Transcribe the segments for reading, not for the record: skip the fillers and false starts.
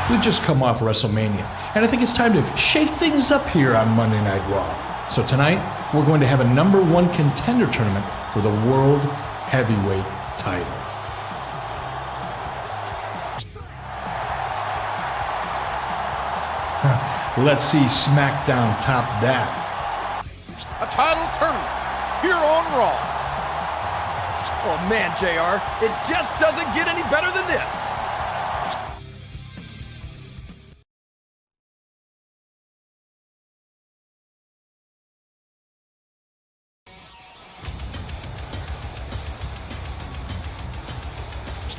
We've just come off WrestleMania, and I think it's time to shake things up here on Monday Night Raw. So tonight, we're going to have a number one contender tournament for the World Heavyweight title. Let's see SmackDown top that. A title tournament here on Raw. Oh man, JR, it just doesn't get any better than this.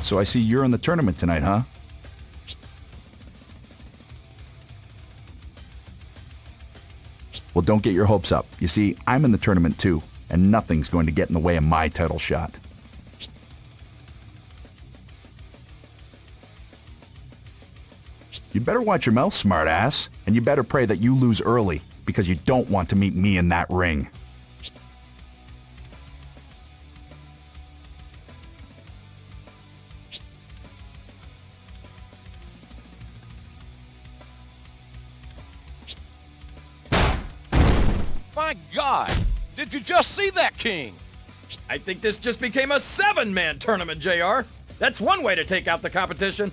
So I see you're in the tournament tonight, huh? Well, don't get your hopes up. You see, I'm in the tournament too, and nothing's going to get in the way of my title shot. You better watch your mouth, smartass, and you better pray that you lose early, because you don't want to meet me in that ring. My God, did you just see that, King? I think this just became a 7-man tournament, JR. That's one way to take out the competition.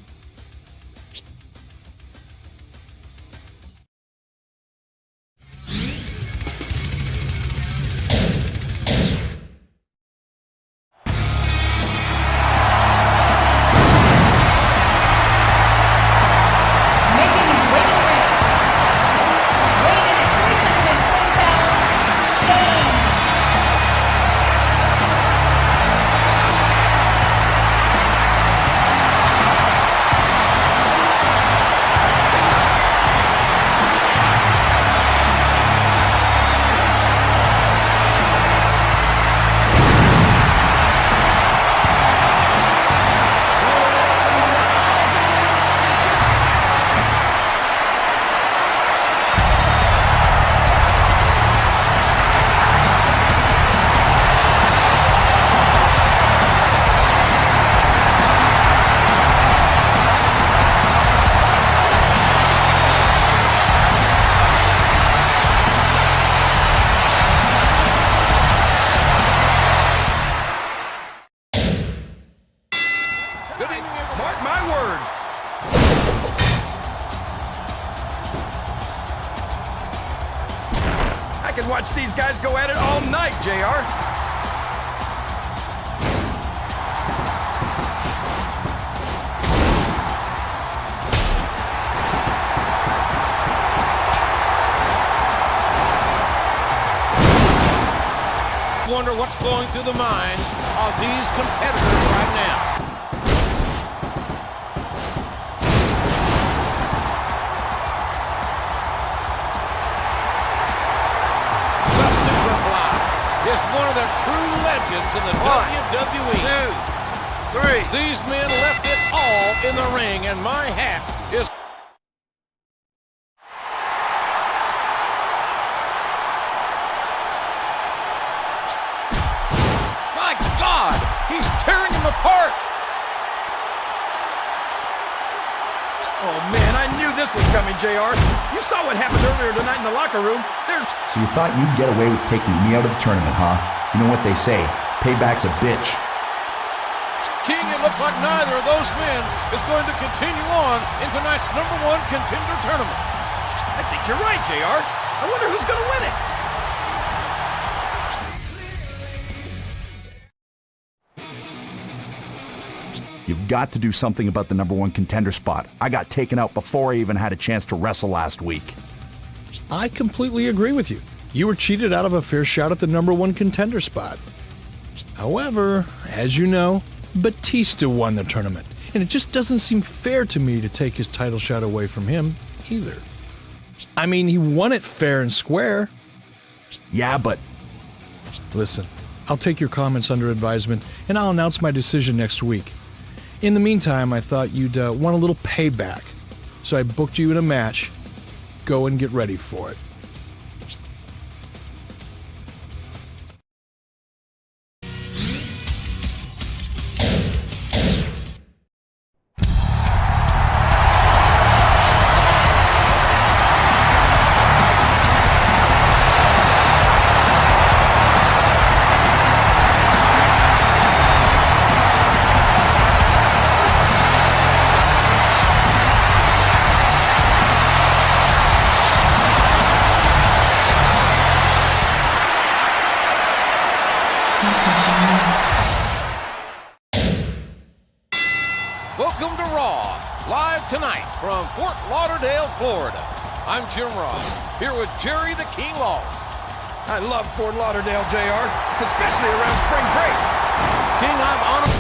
Mark my words. I can watch these guys go at it all night, JR. Wonder what's going through the minds of these competitors right now. The Superfly is one of the true legends in the WWE. 2, 3. These men left it all in the ring, and my hat is... He's tearing him apart. Oh, man, I knew this was coming, JR. You saw what happened earlier tonight in the locker room. So you thought you'd get away with taking me out of the tournament, huh? You know what they say, payback's a bitch. King, it looks like neither of those men is going to continue on in tonight's #1 contender tournament. I think you're right, JR. I wonder who's going to win it. You've got to do something about the #1 contender spot. I got taken out before I even had a chance to wrestle last week. I completely agree with you. You were cheated out of a fair shot at the #1 contender spot. However, as you know, Batista won the tournament, and it just doesn't seem fair to me to take his title shot away from him either. I mean, he won it fair and square. Yeah, but... Listen, I'll take your comments under advisement, and I'll announce my decision next week. In the meantime, I thought you'd want a little payback, so I booked you in a match. Go and get ready for it. Fort Lauderdale, Florida. I'm Jim Ross, here with Jerry the King Lawler. I love Fort Lauderdale, JR, especially around spring break. King, I'm honored.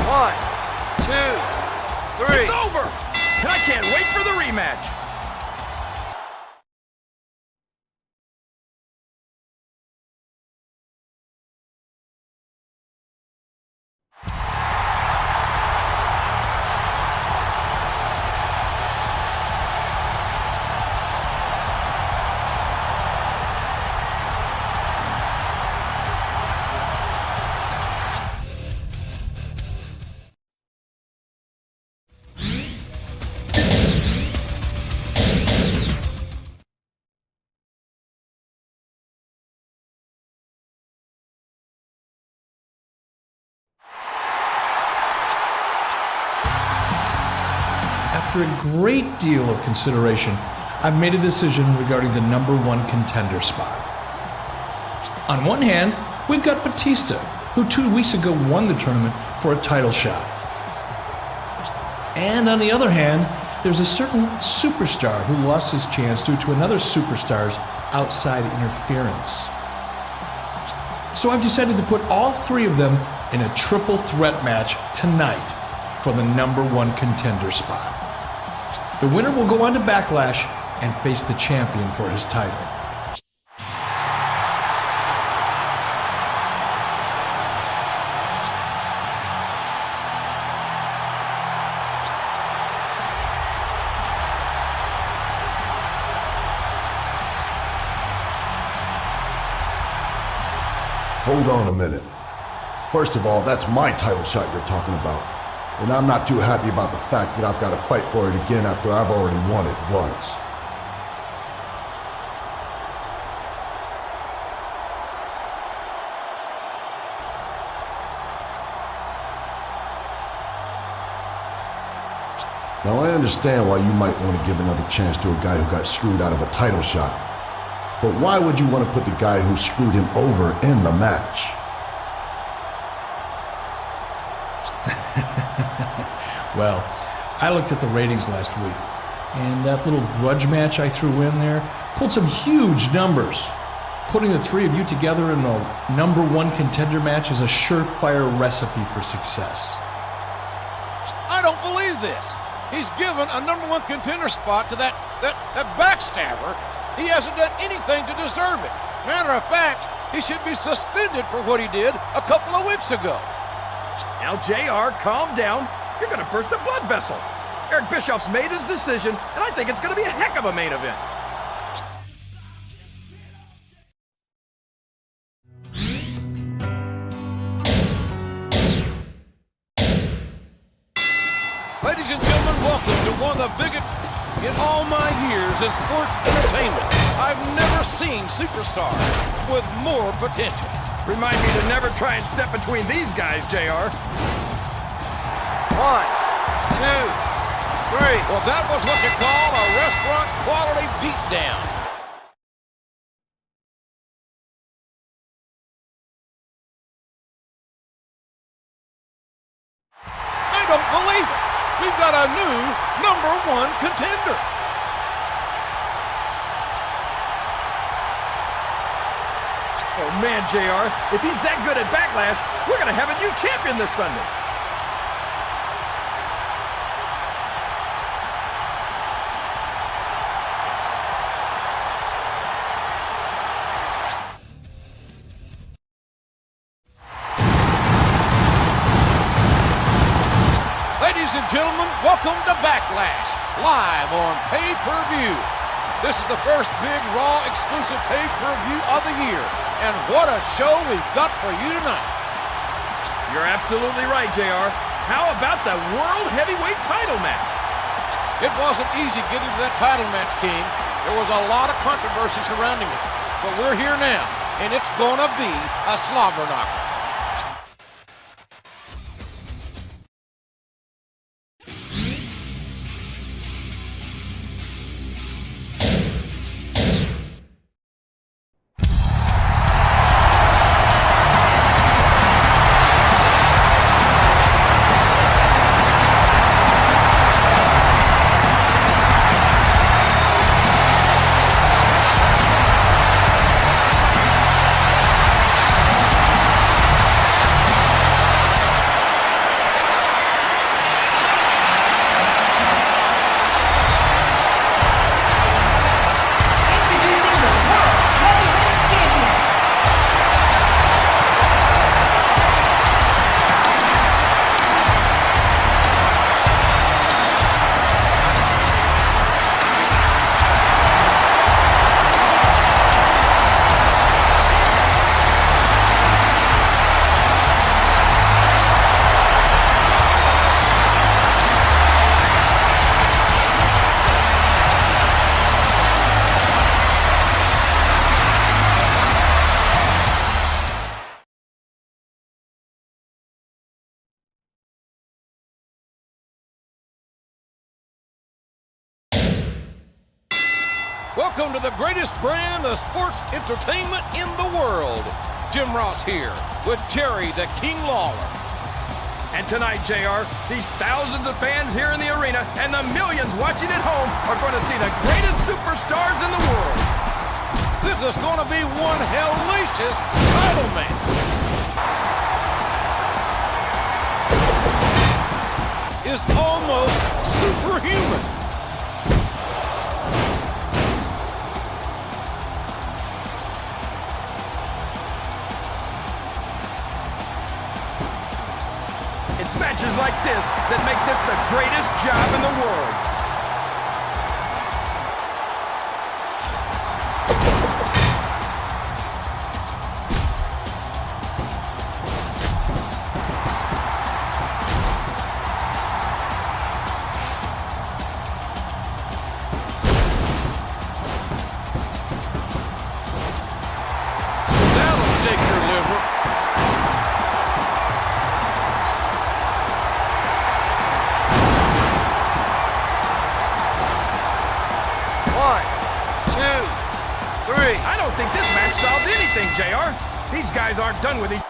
One, two, three. It's over! And I can't wait for the rematch. After a great deal of consideration, I've made a decision regarding the number one contender spot. On one hand, we've got Batista, who 2 weeks ago won the tournament for a title shot. And on the other hand, there's a certain superstar who lost his chance due to another superstar's outside interference. So I've decided to put all three of them in a triple threat match tonight for the number one contender spot. The winner will go on to Backlash and face the champion for his title. Hold on a minute. First of all, that's my title shot you're talking about. And I'm not too happy about the fact that I've got to fight for it again after I've already won it once. Now I understand why you might want to give another chance to a guy who got screwed out of a title shot. But why would you want to put the guy who screwed him over in the match? Well, I looked at the ratings last week, and that little grudge match I threw in there pulled some huge numbers. Putting the three of you together in a number one contender match is a surefire recipe for success. I don't believe this. He's given a number one contender spot to that backstabber. He hasn't done anything to deserve it. Matter of fact, he should be suspended for what he did a couple of weeks ago. Now, JR, calm down. You're going to burst a blood vessel. Eric Bischoff's made his decision, and I think it's going to be a heck of a main event. Ladies and gentlemen, welcome to one of the biggest in all my years in sports entertainment. I've never seen superstars with more potential. Remind me to never try and step between these guys, JR. 1, 2, 3. Well, that was what you call a restaurant quality beatdown. I don't believe it. We've got a new number one contender. Oh man, JR, if he's that good at Backlash, we're going to have a new champion this Sunday. Ladies and gentlemen, welcome to Backlash, live on pay-per-view. This is the first big Raw exclusive pay-per-view of the year, and what a show we've got for you tonight. You're absolutely right, JR. How about the World Heavyweight title match? It wasn't easy getting to that title match, King. There was a lot of controversy surrounding it, but we're here now, and it's gonna be a slobber knocker. Welcome to the greatest brand of sports entertainment in the world. Jim Ross here with Jerry the King Lawler. And tonight, JR, these thousands of fans here in the arena and the millions watching at home are going to see the greatest superstars in the world. This is going to be one hellacious title match. Is almost superhuman. It's matches like this that make this the greatest job in the world. That'll shake your liver. One, two, three. I don't think this match solved anything, JR. These guys aren't done with each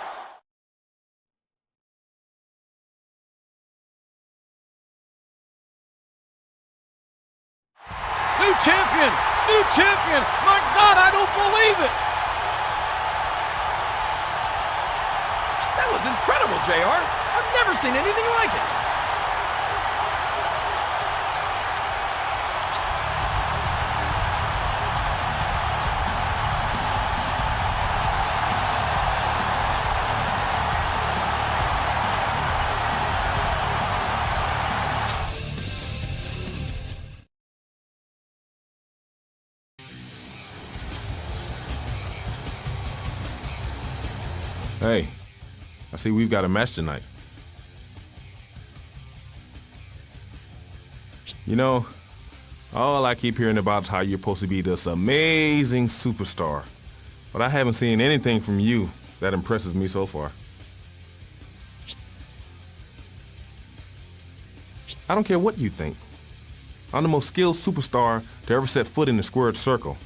New champion! New champion! My God, I don't believe it! That was incredible, JR. I've never seen anything like it. Hey, I see we've got a match tonight. You know, all I keep hearing about is how you're supposed to be this amazing superstar. But I haven't seen anything from you that impresses me so far. I don't care what you think. I'm the most skilled superstar to ever set foot in the squared circle.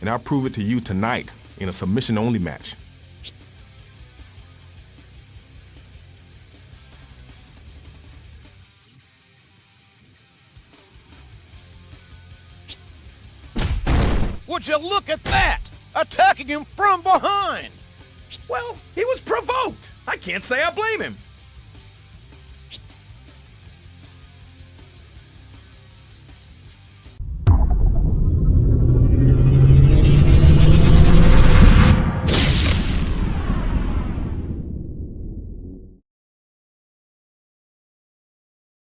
And I'll prove it to you tonight in a submission-only match. Would you look at that? Attacking him from behind! Well, he was provoked. I can't say I blame him.